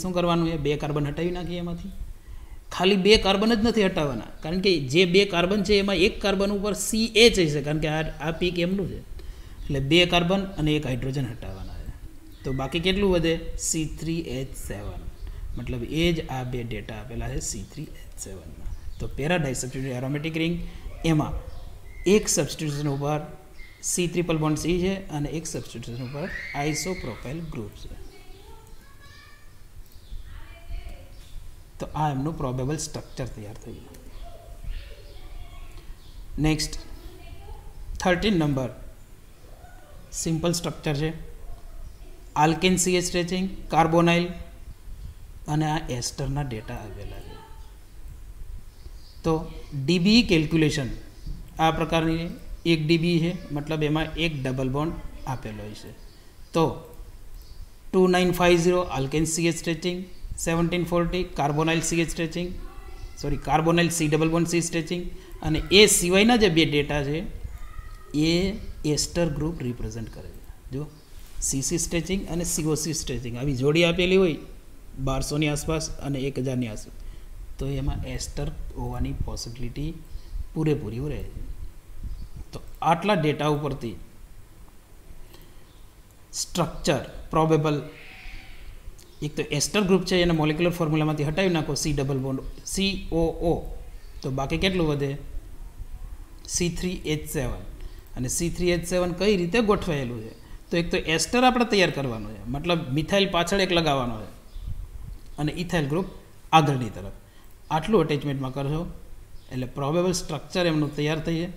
શું કરવાનું છે? 2 કાર્બન હટાવી નાખીએ. એમાંથી ખાલી 2 કાર્બન જ નથી હટાવવાના, કારણ કે જે 2 કાર્બન છે એમાં એક કાર્બન ઉપર CH હશે, કારણ કે આ પીક એમનું છે. એટલે 2 કાર્બન અને 1 હાઇડ્રોજન હટાવવાના છે. તો બાકી કેટલું વધે? C3H7. મતલબ એ જ આ 2 ડેટા આપેલા છે C3H7માં. તો પેરાડાઈ સબસ્ટિટ્યુટેડ એરોમેટિક રિંગ એમાં એક સબસ્ટિટ્યુશન ઉપર સી ટ્રિપલ બોન્ડ સી છે અને એક સબસ્ટિટ્યુશન ઉપર આઇસોપ્રોપાઇલ ગ્રુપ છે. તો આ એમનું પ્રોબેબલ સ્ટ્રક્ચર તૈયાર થયું. નેક્સ્ટ 13 નંબર સિમ્પલ સ્ટ્રક્ચર છે. આલ્કેન CH સ્ટ્રેચિંગ, કાર્બોનાઇલ અને આ એસ્ટરના ડેટા આવેલા છે. તો DBE કેલ્ક્યુલેશન આ પ્રકારની 1 dBE છે, મતલબ એમાં એક ડબલ બોન્ડ આપેલો હોય છે. તો 2950 alkane CH stretching, 1740 carbonyl CH stretching, carbonyl C double bond C stretching, અને એ સિવાયના જે 2 ડેટા છે એ એસ્ટર ગ્રુપ રિપ્રેઝન્ટ કરે છે. જો CC સ્ટ્રેચિંગ અને COC સ્ટ્રેચિંગ આવી જોડી આપેલી હોય 1200 ની આસપાસ અને 1000 ની આસપાસ, તો એમાં એસ્ટર હોવાની પોસિબિલિટી પૂરેપૂરી રહે છે. તો આટલા ડેટા ઉપરથી સ્ટ્રક્ચર પ્રોબેબલ, એક તો એસ્ટર ગ્રુપ છે એને મોલેક્યુલર ફોર્મ્યુલામાંથી હટાવી નાખો C ડબલ બોન્ડ COO, તો બાકી કેટલું વધે? C3H7. અને C3H7 કઈ રીતે ગોઠવાયેલું છે? તો એક તો એસ્ટર આપણે તૈયાર કરવાનું છે, મતલબ મિથાઇલ પાછળ એક લગાવવાનો છે અને ઇથાઇલ ગ્રુપ આગળની તરફ. આટલું અટેચમેન્ટમાં કરશો એટલે પ્રોબેબલ સ્ટ્રક્ચર એમનું તૈયાર થઈ જાય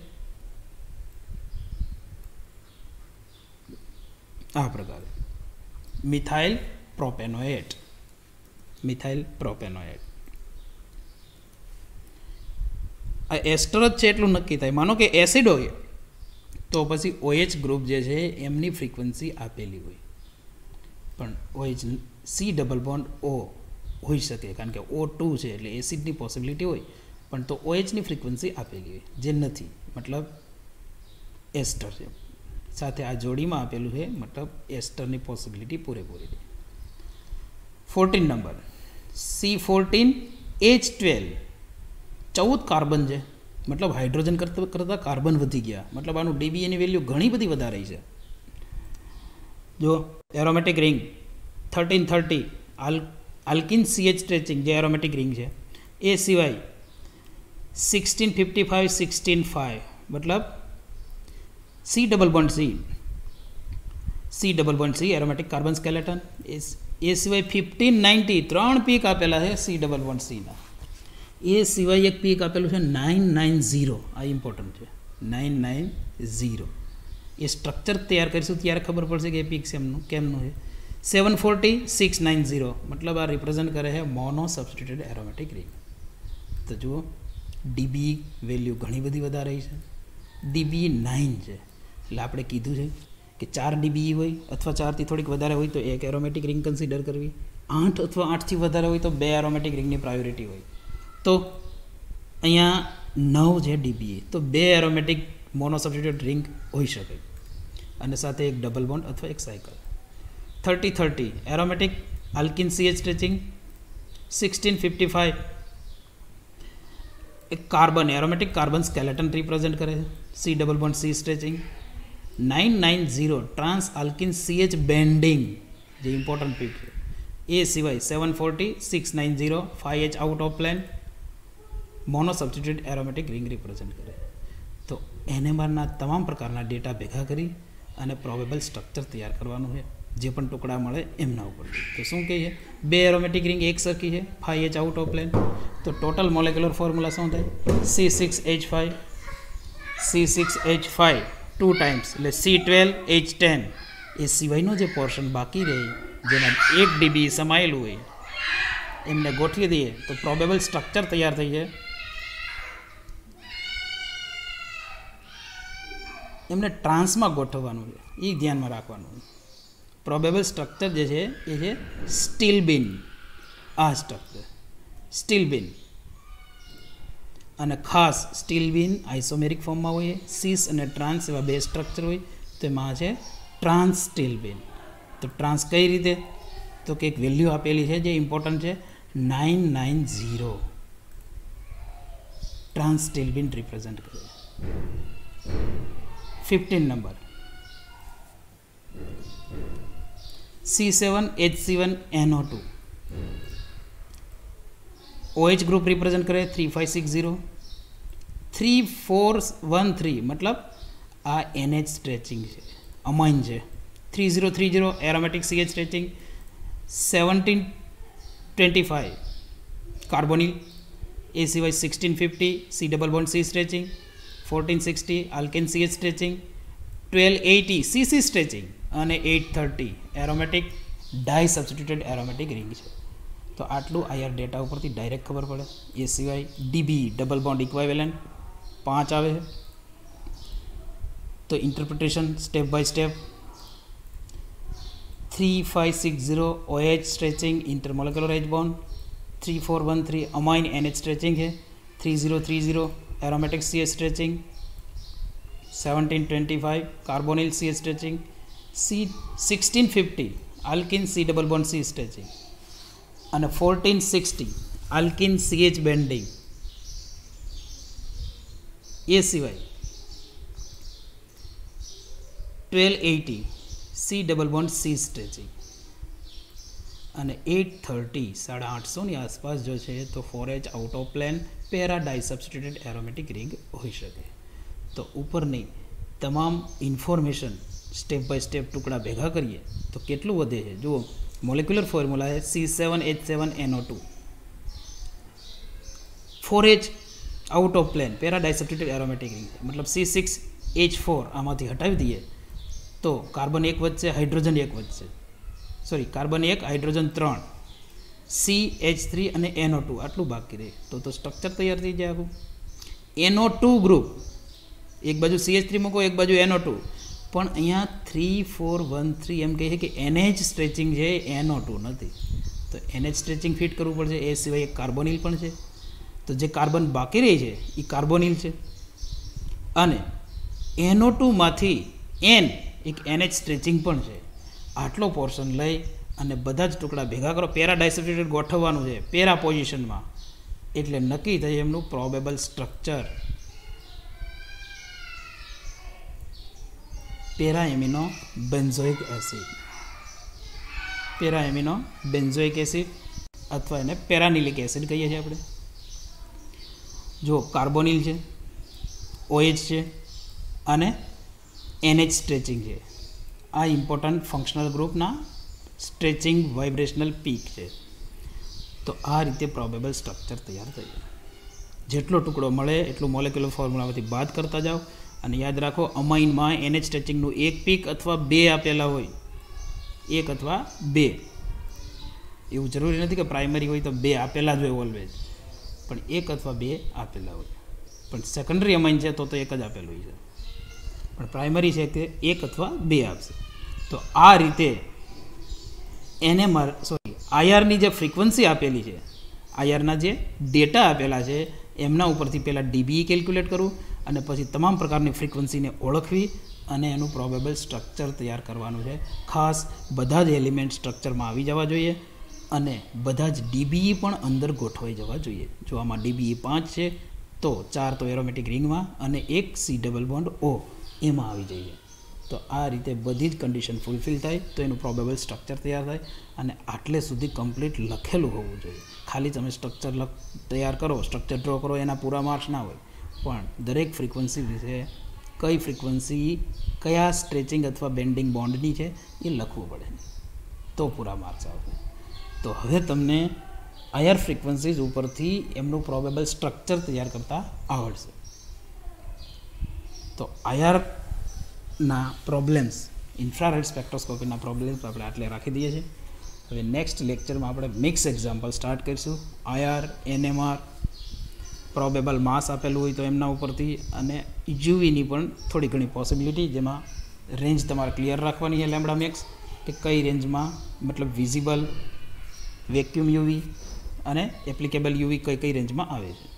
આ પ્રકારે. મિથાઇલ પ્રોપેનોએટ. આ એસ્ટર જ છે એટલું નક્કી થાય. માનો કે એસિડ હોય તો પછી OH ગ્રુપ જે છે એમની ફ્રીક્વન્સી આપેલી હોય, પણ OH C double bond O હોઈ શકે, કારણ કે O2 છે એટલે એસિડની પોસિબિલિટી હોય, પણ તો OHની ફ્રીક્વન્સી આપેલી હોય જે નથી, મતલબ એસ્ટર છે. સાથે આ જોડીમાં આપેલું છે, મતલબ એસ્ટરની પોસિબિલિટી પૂરેપૂરી છે. 14 નંબર C14H12 14 કાર્બન છે, મતલબ હાઇડ્રોજન કરતાં કાર્બન વધી ગયા, મતલબ આનું DBA ની વેલ્યુ ઘણી બધી વધારે છે. જો aromatic ring 1330 alkene CH stretching જે એરોમેટિક રિંગ છે, એ સિવાય 1655 16 મતલબ C double bond C aromatic carbon skeleton, એ સિવાય 1590 3 પીક આપેલા છે C ડબલ બોન્ડ C ના. એ સિવાય એક પીક આપેલું છે 990, આ ઇમ્પોર્ટન્ટ છે 990. એ સ્ટ્રક્ચર તૈયાર કરીશું ત્યારે ખબર પડશે કે એ પીક કેમનું છે. 740 690 મતલબ આ રિપ્રેઝન્ટ કરે છે મોનો સબસ્ટિટ્યુટેડ એરોમેટિક રિંગ. તો જુઓ DBE વેલ્યુ ઘણી બધી વધારે છે, DBE 9 છે, એટલે આપણે કીધું છે કે 4 DBE હોય અથવા 4થી થોડીક વધારે હોય તો એક એરોમેટિક રિંગ કન્સિડર કરવી, 8 અથવા 8થી વધારે હોય તો 2 એરોમેટિક રિંગની પ્રાયોરિટી હોય. તો અહીંયા 9 છે DBE, તો 2 એરોમેટિક મોનો સબસ્ટિટ્યુટેડ રિંગ હોઈ શકે અને સાથે એક ડબલ બોન્ડ અથવા એક cycle. 3030 aromatic alkyne CH stretching, 1655 एक carbon aromatic carbon skeleton represent करे, C double bond C stretching, 990 trans alkyne CH bending जो इम्पोर्टंट पीक है ए सिवाय 740 690 5H out of plane mono substituted aromatic ring represent करे। तो एनएमआर तमाम प्रकारना डेटा भेगा करी अने प्रोबेबल स्ट्रक्चर तैयार करवानुं है, जे पण टुकड़ा मळे एमना उपर। तो शुं कहीए, बे एरोमेटिक रिंग एक सरखी है, 5H आउट ऑफ प्लेन, तो टोटल मोलेक्युलर फॉर्म्युला शुं थाय C6H5 C6H5 2 टाइम्स એટલે C12H10 એ સિવાયનો જે પોર્શન બાકી રહે જેમાં 1 dB સમાયેલું હોય એમને ગોઠવી દઈએ તો પ્રોબેબલ સ્ટ્રક્ચર તૈયાર થઈ જાય। એમને ટ્રાન્સમાં ગોઠવવાનું છે, એ ધ્યાનમાં રાખવાનું। પ્રોબેબલ સ્ટ્રક્ચર જે છે એ છે સ્ટીલ બીન, આ સ્ટ્રક્ચર સ્ટીલ બીન, અને ખાસ સ્ટીલ બીન આઇસોમેરિક ફોર્મમાં હોય, સીસ અને ટ્રાન્સ એવા બે સ્ટ્રક્ચર હોય, તો એમાં છે ટ્રાન્સ સ્ટીલ બીન। તો ટ્રાન્સ કઈ રીતે, તો કે એક વેલ્યુ આપેલી છે જે ઇમ્પોર્ટન્ટ છે 990 ટ્રાન્સ સ્ટીલ બીન રિપ્રેઝેન્ટ કરે। 15 number C7H7NO2 OH group represent करे 3560 3413 मतलब आ NH स्ट्रेचिंग है, अमाइन है। 3030 एरोमेटिक CH स्ट्रेचिंग, 1725 कार्बोनिल ए सिवाय 1650 C double bond C stretching, 1460 alkane CH stretching, 1280 CC stretching અને 830 aromatic di substituted aromatic ring है। तो आटलू आयर डेटा उपरथी डायरेक्ट खबर पड़े। ए सिवाय DB डबल बॉन्ड इक्विवेलेंट 5 आवे है। तो interpretation step by step 3560 OH stretching intermolecular H bond, 3413 amine NH stretching है, 3030 aromatic CH stretching, 1725 carbonyl CH stretching, C1650 alkene C double bond C stretching અને 1460 alkene CH bending. એ સિવાય 1280 C double bond C stretching અને 830 850 ની આસપાસ જો છે તો 4H out of plane para die substituted aromatic ring હોઈ શકે। તો ઉપરની તમામ ઇન્ફોર્મેશન स्टेप बाय स्टेप टुकड़ा भेगा करिए तो केटलू वधे है। जुओ मोलिक्युलर फॉर्म्युला है C7H7NO2 4H out of plane पेरा डाइसब्स्टिट्यूटेड एरोमेटिक रिंग है, मतलब C6H4 आमांथी हटावी दीए तो कार्बन 1 वच्चे हाइड्रोजन 1 वच्चे, सॉरी कार्बन 1 हाइड्रोजन 3 CH3 અને NO2 આટલું બાકી રહે તો સ્ટ્રક્ચર તૈયાર થઈ જાય આખું। NO2 ગ્રુપ એક બાજુ CH3 મૂકો એક બાજુ NO2, પણ અહીંયા 3413 એમ કહે છે કે NH સ્ટ્રેચિંગ છે NO2 નથી, તો NH સ્ટ્રેચિંગ ફિટ કરવું પડશે। એ સિવાય એક કાર્બોનિલ પણ છે, તો જે કાર્બન બાકી રહી છે એ કાર્બોનિલ છે, અને NO2 માંથી N એક NH સ્ટ્રેચિંગ પણ છે। આટલો પોર્શન લઈ અને બધા જ ટુકડા ભેગા કરો, પેરા ડાયસબ્સ્ટિટ્યુટેડ ગોઠવવાનું છે પેરા પોઝિશનમાં, એટલે નક્કી થાય એમનું probable structure. Para amino benzoic acid, para amino benzoic acid अथवा એને પેરાનિલિક એસિડ કહીએ છીએ આપણે। જો કાર્બોનિલ છે, OH છે અને NH સ્ટ્રેચિંગ છે, આ ઇમ્પોર્ટન્ટ ફંક્શનલ ગ્રુપના સ્ટ્રેચિંગ વાઇબ્રેશનલ પીક છે। તો આ રીતે પ્રોબેબલ સ્ટ્રક્ચર તૈયાર થઈ જાય। જેટલો ટુકડો મળે એટલું મોલેક્યુલર ફોર્મ્યુલામાંથી બાદ કરતા જાઓ, અને યાદ રાખો અમાઇનમાં NH સ્ટ્રેચિંગનું એક પીક અથવા બે આપેલા હોય, એક અથવા બે, એવું જરૂરી નથી કે પ્રાઇમરી હોય તો બે આપેલા જ હોય ઓલવેઝ, પણ એક અથવા બે આપેલા હોય। પણ સેકન્ડરી અમાઇન છે તો એક જ આપેલું હોય છે, પણ પ્રાઇમરી છે કે એક અથવા બે આપશે। તો આ રીતે આઈઆરની જે ફ્રીક્વન્સી આપેલી છે, આઈઆરના જે ડેટા આપેલા છે એમના ઉપરથી પહેલાં ડીબી કેલ્ક્યુલેટ કરવું અને પછી તમામ પ્રકારની ફ્રીક્વન્સીને ઓળખવી અને એનું પ્રોબેબલ સ્ટ્રક્ચર તૈયાર કરવાનું છે. ખાસ બધા જ એલિમેન્ટ સ્ટ્રક્ચરમાં આવી જવા જોઈએ અને બધા જ DBE પણ અંદર ગોઠવાઈ જવા જોઈએ. જો આમાં DBE 5 છે તો 4 તો એરોમેટિક રિંગમાં અને 1 C ડબલ બોન્ડ O એમાં આવી જઈએ. તો આ રીતે બધી જ કન્ડિશન ફૂલફિલ થાય તો એનું પ્રોબેબલ સ્ટ્રક્ચર તૈયાર થાય. અને આટલે સુધી કમ્પ્લીટ લખેલું હોવું જોઈએ. ખાલી તમે સ્ટ્રક્ચર તૈયાર કરો, સ્ટ્રક્ચર ડ્રો કરો, એના પૂરા માર્ક્સ ના હોય, પણ દરેક ફ્રીક્વન્સી વિશે કઈ ફ્રીક્વન્સી કયા સ્ટ્રેચિંગ અથવા બેન્ડિંગ બોન્ડની છે એ લખવું પડે, તો પૂરા માર્ક્સ આવશે. તો હવે તમને હાયર ફ્રીક્વન્સીઝ ઉપરથી એમનું પ્રોબેબલ સ્ટ્રક્ચર તૈયાર કરતા આવડશે. તો હાયરના પ્રોબ્લેમ્સ, ઇન્ફ્રારેડ સ્પેક્ટ્રોસ્કોપીના પ્રોબ્લેમ્સ આપણે આટલે રાખી દઈએ છીએ. હવે નેક્સ્ટ લેક્ચરમાં આપણે મિક્સ એક્ઝામ્પલ સ્ટાર્ટ કરીશું. IR, NMR, પ્રોબેબલ માસ આપેલું હોય તો એમના ઉપરથી, અને યુવીની પણ થોડી ઘણી પોસિબિલિટી, જેમાં રેન્જ તમારે ક્લિયર રાખવાની છે લેમ્બડા મેક્સ, કે કઈ રેન્જમાં, મતલબ વિઝિબલ, વેક્યુમ યુવી અને એપ્લિકેબલ યુવી કઈ કઈ રેન્જમાં આવે છે.